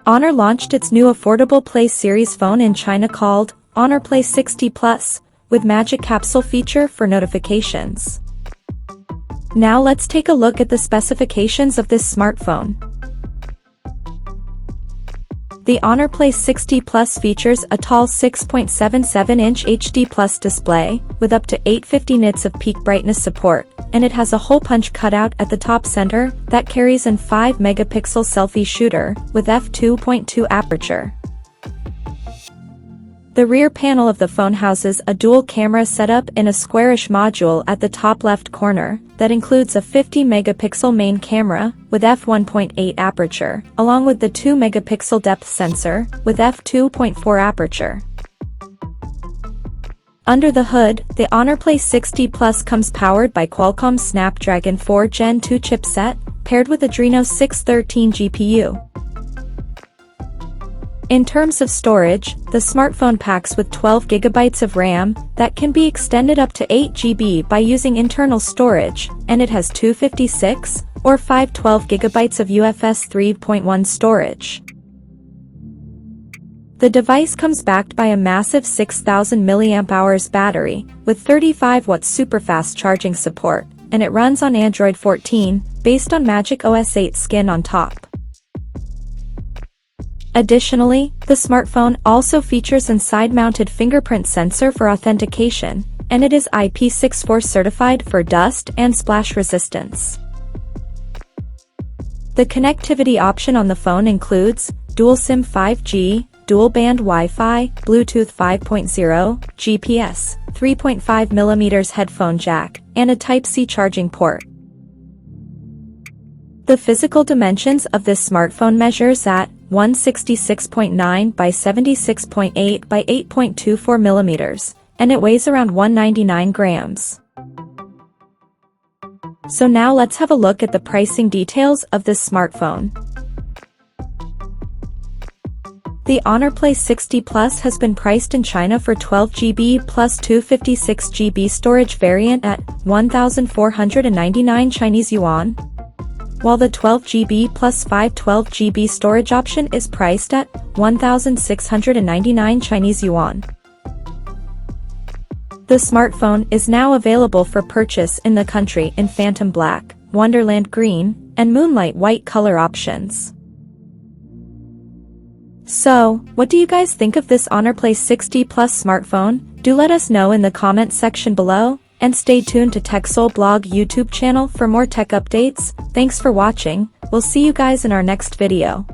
Honor launched its new affordable Play series phone in China called Honor Play 60 Plus, with Magic Capsule feature for notifications. Now let's take a look at the specifications of this smartphone. The Honor Play 60 Plus features a tall 6.77-inch HD Plus display, with up to 850 nits of peak brightness support, and it has a hole punch cutout at the top center that carries an 5-megapixel selfie shooter, with f2.2 aperture. The rear panel of the phone houses a dual camera setup in a squarish module at the top left corner, that includes a 50-megapixel main camera, with f1.8 aperture, along with the 2-megapixel depth sensor, with f2.4 aperture. Under the hood, the Honor Play 60 Plus comes powered by Qualcomm's Snapdragon 4 Gen 2 chipset, paired with Adreno 613 GPU. In terms of storage, the smartphone packs with 12 GB of RAM that can be extended up to 8 GB by using internal storage, and it has 256 or 512 GB of UFS 3.1 storage. The device comes backed by a massive 6,000 mAh battery with 35-watt superfast charging support, and it runs on Android 14, based on Magic OS 8 skin on top. Additionally, the smartphone also features an side-mounted fingerprint sensor for authentication, and it is IP64 certified for dust and splash resistance. The connectivity option on the phone includes dual SIM 5G, dual-band Wi-Fi, Bluetooth 5.0, GPS, 3.5mm headphone jack, and a Type-C charging port. The physical dimensions of this smartphone measures at 166.9 by 76.8 by 8.24 millimeters, and it weighs around 199 grams. So now let's have a look at the pricing details of this smartphone. The Honor Play 60 Plus has been priced in China for 12 GB plus 256 GB storage variant at 1,499 Chinese yuan, while the 12 GB plus 512 GB storage option is priced at 1,699 Chinese yuan. The smartphone is now available for purchase in the country in Phantom Black, Wonderland Green, and Moonlight White color options. So, what do you guys think of this Honor Play 60 Plus smartphone? Do let us know in the comments section below, and stay tuned to TechSole Blog YouTube channel for more tech updates. Thanks for watching, we'll see you guys in our next video.